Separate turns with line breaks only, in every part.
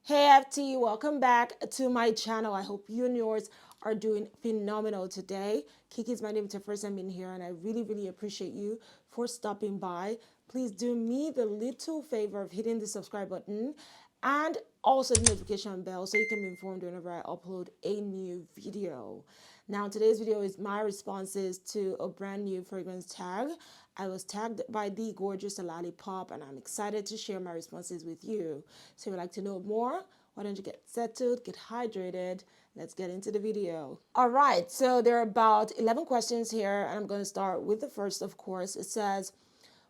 Hey FT, welcome back to my channel. I hope you and yours are doing phenomenal today. Kiki's my name. It's your first time being here, and I really appreciate you for stopping by. Please do me the little favor of hitting the subscribe button and also the notification bell so you can be informed whenever I upload a new video. Now, today's video is my responses to a brand new fragrance tag. I was tagged by the gorgeous Lollipop, and I'm excited to share my responses with you. So if you'd like to know more, why don't you get settled, get hydrated. Let's get into the video. All right, so there are about 11 questions here, and I'm going to start with the first, of course. It says,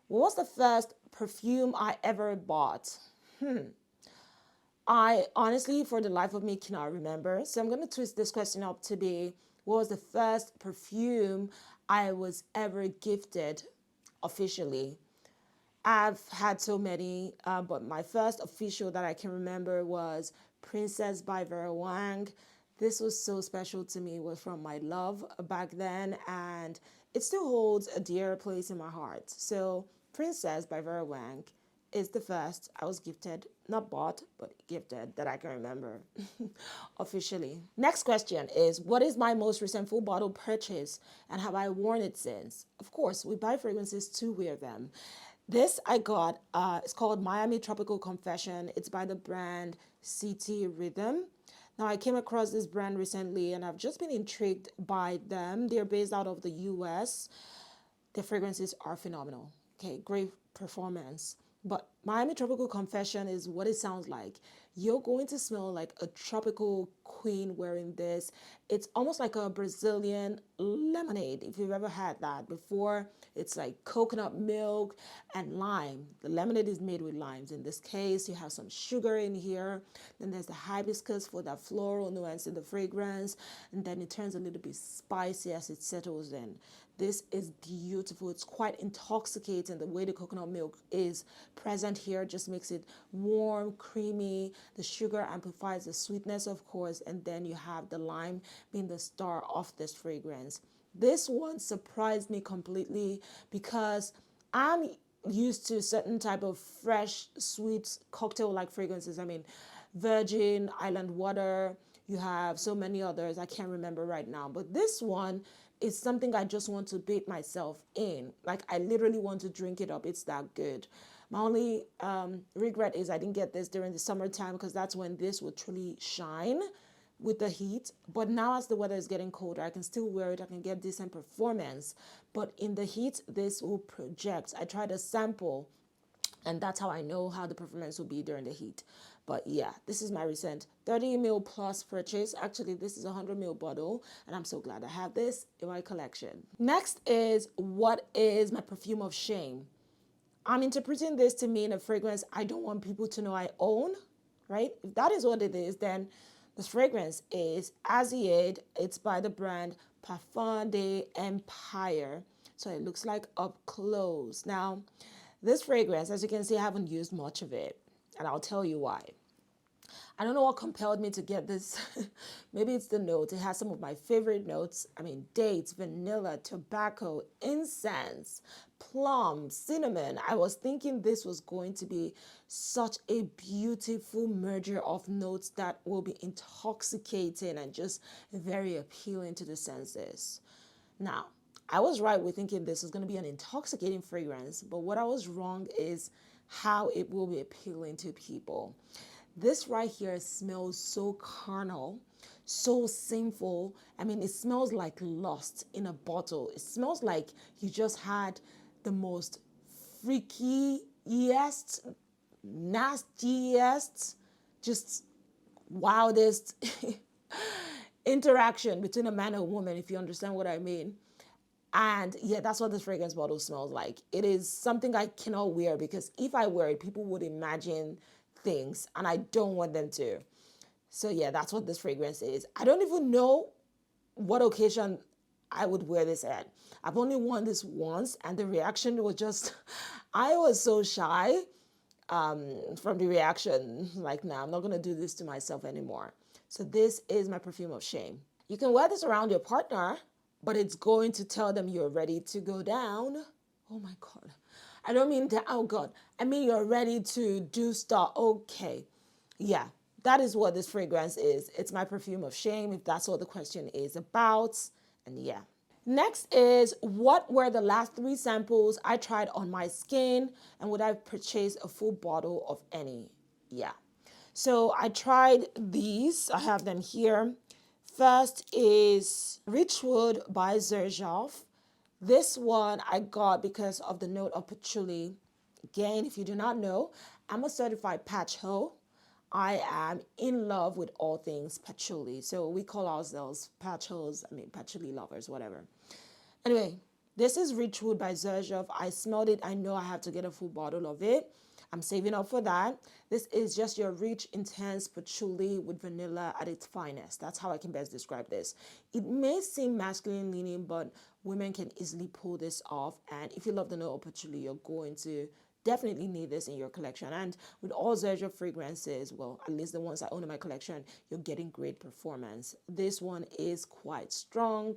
what was the first perfume I ever bought? I honestly, for the life of me, cannot remember. So I'm going to twist this question up to be, what was the first perfume I was ever gifted officially? I've had so many, but my first official that I can remember was Princess by Vera Wang. This was so special to me. It was from my love back then, and it still holds a dear place in my heart. So Princess by Vera Wang is the first I was gifted, not bought, but gifted that I can remember officially. Next question is, what is my most recent full bottle purchase and have I worn it since? Of course, we buy fragrances to wear them. This I got, it's called Miami Tropical Confession. It's by the brand CT Rhythm. Now, I came across this brand recently and I've just been intrigued by them. They're based out of the US. The fragrances are phenomenal. Okay, great performance. But Miami Tropical Confession is what it sounds like. You're going to smell like a tropical queen wearing this. It's almost like a Brazilian lemonade, if you've ever had that before. It's like coconut milk and lime. The lemonade is made with limes. In this case, you have some sugar in here. Then there's the hibiscus for that floral nuance in the fragrance. And then it turns a little bit spicy as it settles in. This is beautiful. It's quite intoxicating. The way the coconut milk is present here just makes it warm, creamy. The sugar amplifies the sweetness, of course, and then you have the lime being the star of this fragrance. This one surprised me completely because I'm used to certain type of fresh, sweet, cocktail-like fragrances. I mean, Virgin, Island Water, you have so many others I can't remember right now. But this one is something I just want to bathe myself in. Like, I literally want to drink it up. It's that good. My only regret is I didn't get this during the summertime because that's when this would truly shine with the heat. But now as the weather is getting colder, I can still wear it. I can get decent performance. But in the heat, this will project. I tried a sample and that's how I know how the performance will be during the heat. But yeah, this is my recent 30 ml plus purchase. Actually, this is a 100 ml bottle, and I'm so glad I have this in my collection. Next is, what is my perfume of shame? I'm interpreting this to mean a fragrance I don't want people to know I own, right? If that is what it is, then this fragrance is Aziad. It's by the brand Parfum de Empire. So it looks like up close. Now, this fragrance, as you can see, I haven't used much of it, and I'll tell you why. I don't know what compelled me to get this. Maybe it's the notes. It has some of my favorite notes. I mean, dates, vanilla, tobacco, incense, plum, cinnamon. I was thinking this was going to be such a beautiful merger of notes that will be intoxicating and just very appealing to the senses. Now, I was right with thinking this was going to be an intoxicating fragrance, but what I was wrong is how it will be appealing to people. This right here smells so carnal, so sinful. I mean, it smells like lust in a bottle. It smells like you just had the most freakiest, nastiest, just wildest interaction between a man and a woman, if you understand what I mean. And yeah, that's what this fragrance bottle smells like. It is something I cannot wear because if I wear it, people would imagine things and I don't want them to. So yeah, that's what this fragrance is. I don't even know what occasion I would wear this at. I've only worn this once and the reaction was just, I was so shy from the reaction. Like, nah, I'm not going to do this to myself anymore. So this is my perfume of shame. You can wear this around your partner, but it's going to tell them you're ready to go down. Oh my God. I don't mean that, oh God. I mean, you're ready to do stuff. Okay. Yeah, that is what this fragrance is. It's my perfume of shame, if that's what the question is about. And yeah. Next is, what were the last 3 samples I tried on my skin, and would I purchase a full bottle of any? Yeah. So I tried these. I have them here. First is Richwood by Xerjoff. This one I got because of the note of patchouli. Again, if you do not know, I'm a certified patch hoe. I am in love with all things patchouli. So we call ourselves patch hoes, patchouli lovers, whatever. Anyway, this is Richwood by Xerjoff. I smelled it. I know I have to get a full bottle of it. I'm saving up for that. This is just your rich, intense patchouli with vanilla at its finest. That's how I can best describe this. It may seem masculine leaning, but women can easily pull this off. And if you love the note of patchouli, you're going to definitely need this in your collection. And with all Xerjoff fragrances, well, at least the ones I own in my collection, you're getting great performance. This one is quite strong,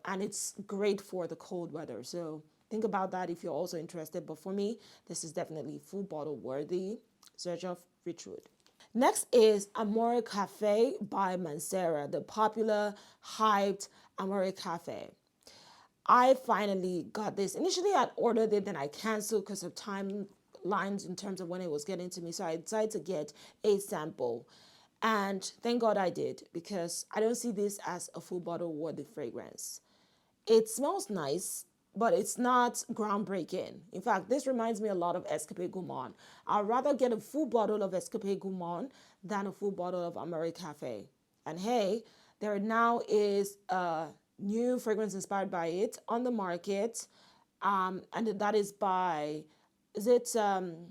and it's great for the cold weather. So think about that if you're also interested. But for me, this is definitely full bottle worthy. Xerjoff Richwood. Next is Amore Caffe by Mancera, the popular, hyped Amore Caffe. I finally got this. Initially, I'd ordered it, then I canceled because of timelines in terms of when it was getting to me. So I decided to get a sample. And thank God I did, because I don't see this as a full bottle worthy fragrance. It smells nice, but it's not groundbreaking. In fact, this reminds me a lot of Escapade Gourmand. I'd rather get a full bottle of Escapade Gourmand than a full bottle of Amore Caffe. And hey, there now is a new fragrance inspired by it on the market. And that is by, Afnan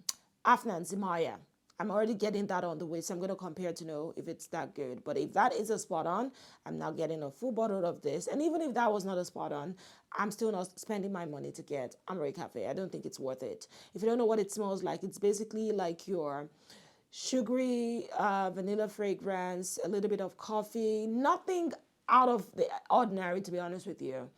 Zimaya. I'm already getting that on the way, so I'm going to compare to know if it's that good. But if that is a spot on, I'm now getting a full bottle of this. And even if that was not a spot on, I'm still not spending my money to get Amore Caffe. I don't think it's worth it. If you don't know what it smells like, it's basically like your sugary vanilla fragrance, a little bit of coffee, nothing out of the ordinary, to be honest with you.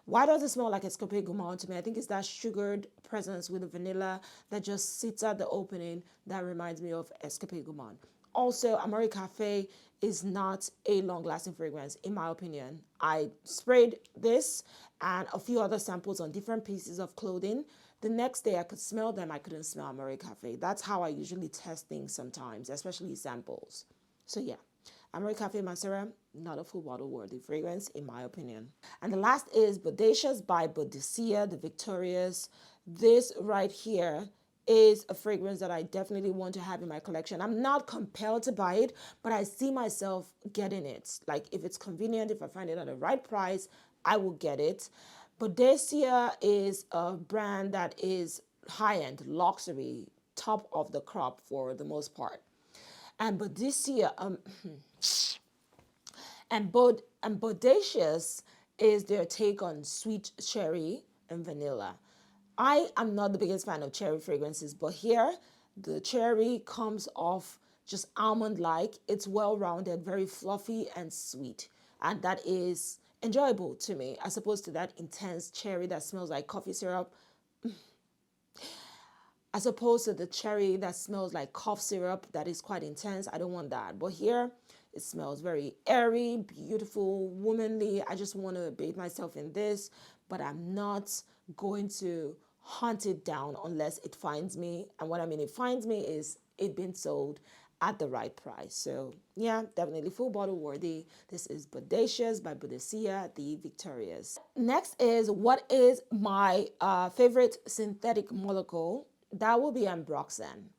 Why does it smell like Escapade Gourmand to me? I think it's that sugared presence with the vanilla that just sits at the opening that reminds me of Escapade Gourmand. Also, Amore Caffe is not a long-lasting fragrance, in my opinion. I sprayed this and a few other samples on different pieces of clothing. The next day, I could smell them. I couldn't smell Amore Caffe. That's how I usually test things sometimes, especially samples. So yeah. Amore Caffe Mancera, not a full bottle worthy fragrance, in my opinion. And the last is Bodacious by Boadiciea, the Victorious. This right here is a fragrance that I definitely want to have in my collection. I'm not compelled to buy it, but I see myself getting it. Like, if it's convenient, if I find it at the right price, I will get it. Boadiciea is a brand that is high-end, luxury, top of the crop for the most part. And Boadiciea, and Bodacious is their take on sweet cherry and vanilla. I am not the biggest fan of cherry fragrances, but here the cherry comes off just almond-like. It's well-rounded, very fluffy and sweet. And that is enjoyable to me, as opposed to that intense cherry that smells like coffee syrup. As opposed to the cherry that smells like cough syrup that is quite intense. I don't want that. But here, it smells very airy, beautiful, womanly. I just want to bathe myself in this, but I'm not going to hunt it down unless it finds me. And what I mean it finds me is it being sold at the right price. So yeah, definitely full bottle worthy. This is Bodacious by Boadiciea, the Victorious. Next is, what is my favorite synthetic molecule? That will be ambroxan.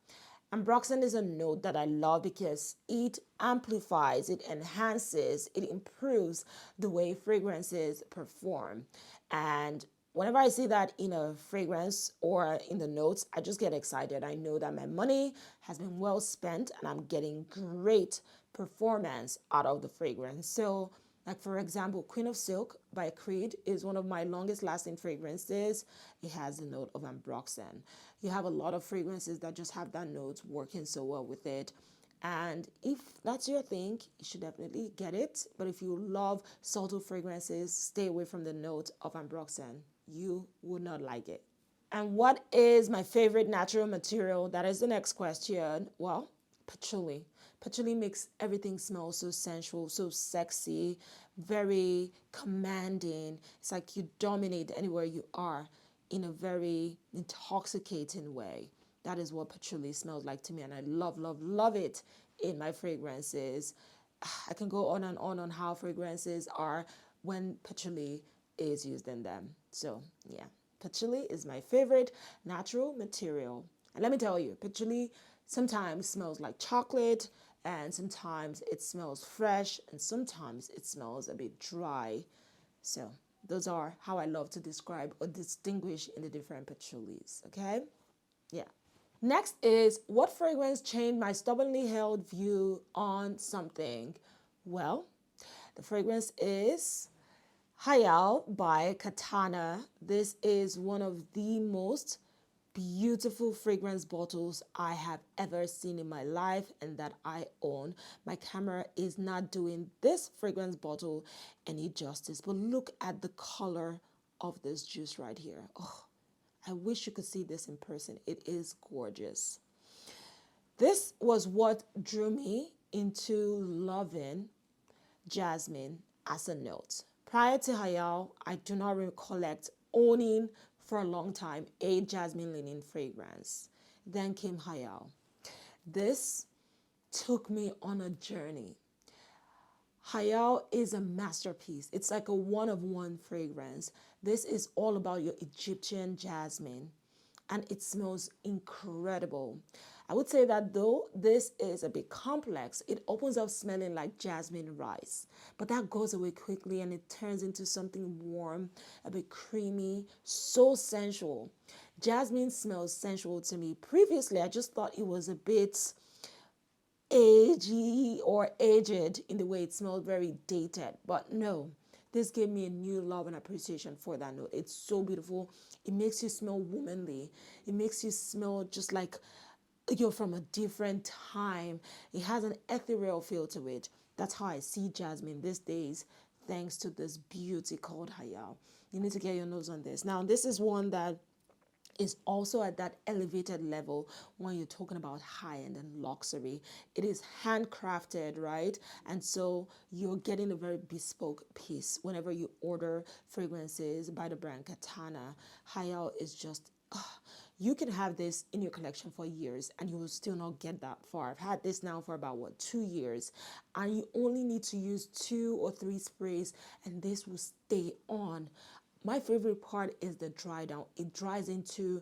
Ambroxan is a note that I love because it amplifies, it enhances, it improves the way fragrances perform. And whenever I see that in a fragrance or in the notes, I just get excited. I know that my money has been well spent and I'm getting great performance out of the fragrance. So, like, for example, Queen of Silk by Creed is one of my longest lasting fragrances. It has the note of ambroxan. You have a lot of fragrances that just have that note working so well with it. And if that's your thing, you should definitely get it. But if you love subtle fragrances, stay away from the note of ambroxan. You would not like it. And what is my favorite natural material? That is the next question. Well, Patchouli. Patchouli makes everything smell so sensual, so sexy, very commanding. It's like you dominate anywhere you are in a very intoxicating way. That is what patchouli smells like to me, and I love, love, love it in my fragrances. I can go on and on how fragrances are when patchouli is used in them. So yeah, patchouli is my favorite natural material. And let me tell you, patchouli sometimes smells like chocolate, and sometimes it smells fresh, and sometimes it smells a bit dry. So those are how I love to describe or distinguish in the different patchoulis, okay? Yeah. Next is, what fragrance changed my stubbornly held view on something? Well, the fragrance is Hayal by Katana. This is one of the most beautiful fragrance bottles I have ever seen in my life and that I own. My camera is not doing this fragrance bottle any justice, but look at the color of this juice right here. Oh, I wish you could see this in person. It is gorgeous. This was what drew me into loving jasmine as a note. Prior to Hayal, I do not recollect owning for a long time a jasmine linen fragrance. Then came Hayal. This took me on a journey. Hayal is a masterpiece. It's like a one-of-one fragrance. This is all about your Egyptian jasmine, and it smells incredible. I would say that though this is a bit complex, it opens up smelling like jasmine rice, but that goes away quickly and it turns into something warm, a bit creamy, so sensual. Jasmine smells sensual to me. Previously, I just thought it was a bit agey or aged in the way it smelled, very dated, but no, this gave me a new love and appreciation for that note. It's so beautiful. It makes you smell womanly. It makes you smell just like you're from a different time. It has an ethereal feel to it. That's how I see jasmine these days, thanks to this beauty called Hayal. You need to get your nose on this. Now, this is one that is also at that elevated level when you're talking about high-end and luxury. It is handcrafted, right? And so you're getting a very bespoke piece whenever you order fragrances by the brand Katana. Hayal is just, you can have this in your collection for years and you will still not get that far. I've had this now for about, 2 years, and you only need to use 2 or 3 sprays and this will stay on. My favorite part is the dry down. It dries into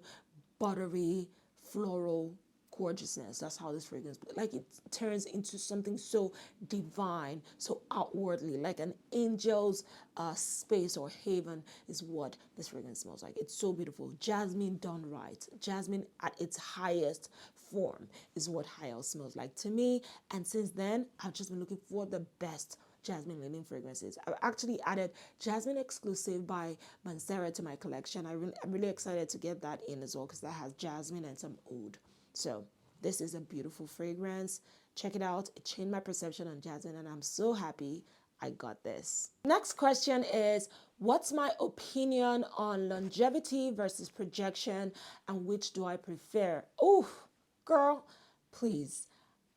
buttery, floral gorgeousness. That's how this fragrance, like, it turns into something so divine, so outwardly, like an angel's space or haven is what this fragrance smells like. It's so beautiful. Jasmine done right. Jasmine at its highest form is what Hayal smells like to me. And since then, I've just been looking for the best jasmine linen fragrances. I've actually added Jasmine Exclusive by Mancera to my collection. I'm really excited to get that in as well because that has jasmine and some oud. So this is a beautiful fragrance. Check it out. It changed my perception on jasmine and I'm so happy I got this. Next question is, what's my opinion on longevity versus projection and which do I prefer? Oh, girl, please.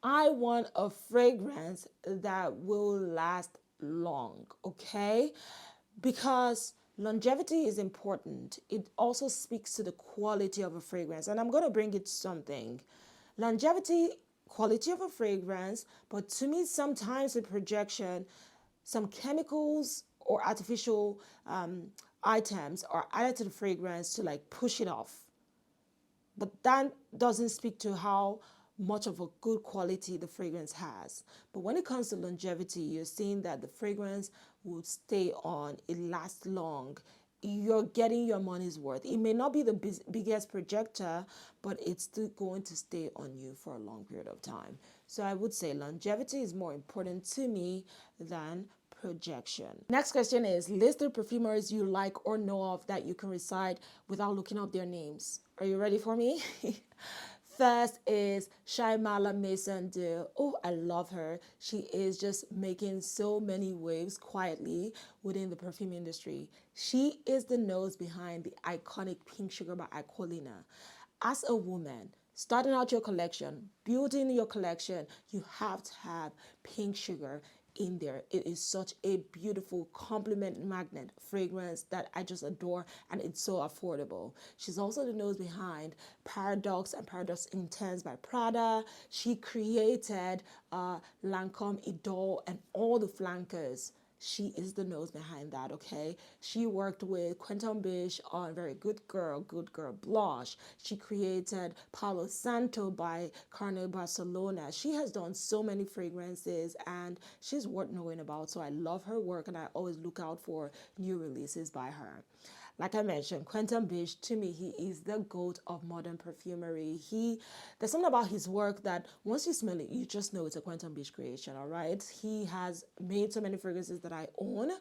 I want a fragrance that will last long, okay? Because longevity is important. It also speaks to the quality of a fragrance. And I'm going to bring it to something. Longevity, quality of a fragrance, but to me, sometimes the projection, some chemicals or artificial items are added to the fragrance to like push it off. But that doesn't speak to how much of a good quality the fragrance has. But when it comes to longevity, you're seeing that the fragrance will stay on, it lasts long. You're getting your money's worth. It may not be the biggest projector, but it's still going to stay on you for a long period of time. So I would say longevity is more important to me than projection. Next question is, list the perfumers you like or know of that you can recite without looking up their names. Are you ready for me? First is Shaimala Maison de. Oh, I love her. She is just making so many waves quietly within the perfume industry. She is the nose behind the iconic Pink Sugar by Aquilina. As a woman, starting out your collection, building your collection, you have to have pink sugar in there. It is such a beautiful compliment magnet fragrance that I just adore, and it's so affordable. She's also the nose behind Paradox and Paradox Intense by Prada. She created Lancome, Idol, and all the flankers. She is the nose behind that, okay? She worked with Quentin Bish on Very Good Girl Blush. She created Palo Santo by Carne Barcelona. She has done so many fragrances and she's worth knowing about. So I love her work and I always look out for new releases by her. Like I mentioned, Quentin Bish, to me, he is the GOAT of modern perfumery. There's something about his work that once you smell it, you just know it's a Quentin Bish creation, all right? He has made so many fragrances that I own.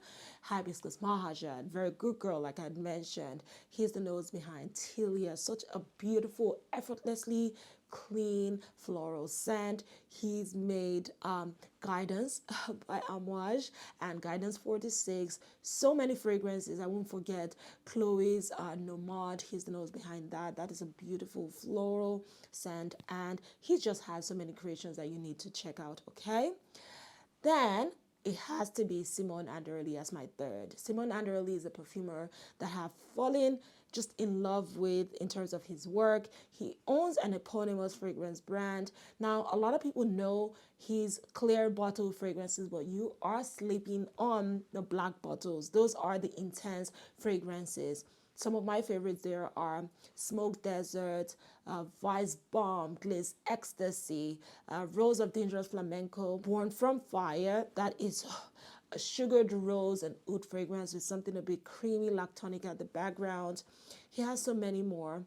Hibiscus, Mahajad, Very Good Girl, like I mentioned. He's the nose behind Tilia, such a beautiful, effortlessly clean floral scent. He's made Guidance by Amouage and Guidance 46. So many fragrances. I won't forget Chloe's Nomade. He's the nose behind that. That is a beautiful floral scent. And he just has so many creations that you need to check out, okay? Then it has to be Simone Anderli as my third. Simone Anderli is a perfumer that I have fallen just in love with in terms of his work. He owns an eponymous fragrance brand. Now, a lot of people know his clear bottle fragrances, but you are sleeping on the black bottles. Those are the intense fragrances. Some of my favorites there are Smoke Desert, Vice Bomb, Glaze Ecstasy, Rose of Dangerous Flamenco, Born from Fire. That is a sugared rose and oud fragrance with something a bit creamy, lactonic at the background. He has so many more.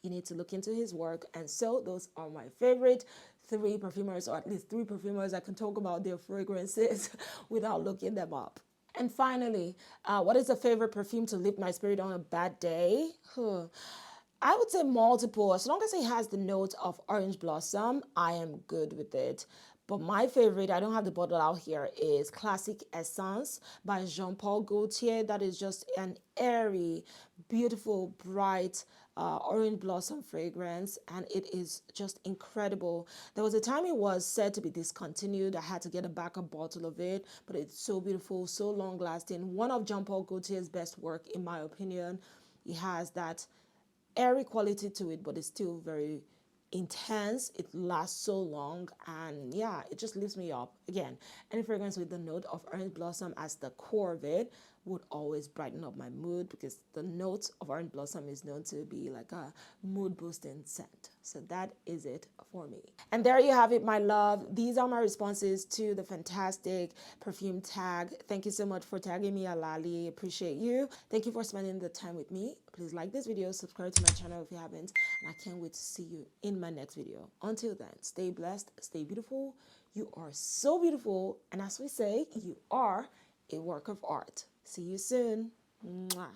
You need to look into his work. And so those are my favorite three perfumers, or at least three perfumers I can talk about their fragrances without looking them up. And finally, what is a favorite perfume to lift my spirit on a bad day? I would say multiple. As long as it has the note of orange blossom, I am good with it. But my favorite, I don't have the bottle out here, is Classic Essence by Jean-Paul Gaultier. That is just an airy, beautiful, bright orange blossom fragrance, and it is just incredible. There was a time it was said to be discontinued. I had to get a backup bottle of it, but it's so beautiful, so long lasting. One of Jean-Paul Gaultier's best work, in my opinion. It has that airy quality to it, but it's still very intense. It lasts so long, and yeah, it just lifts me up. Again, any fragrance with the note of orange blossom as the core of it would always brighten up my mood, because the note of orange blossom is known to be like a mood boosting scent. So that is it for me. And there you have it, my love. These are my responses to the fantastic perfume tag. Thank you so much for tagging me, Alali. Appreciate you. Thank you for spending the time with me. Please like this video, subscribe to my channel if you haven't, and I can't wait to see you in my next video. Until then, stay blessed, stay beautiful. You are so beautiful, and as we say, you are a work of art. See you soon. Mwah.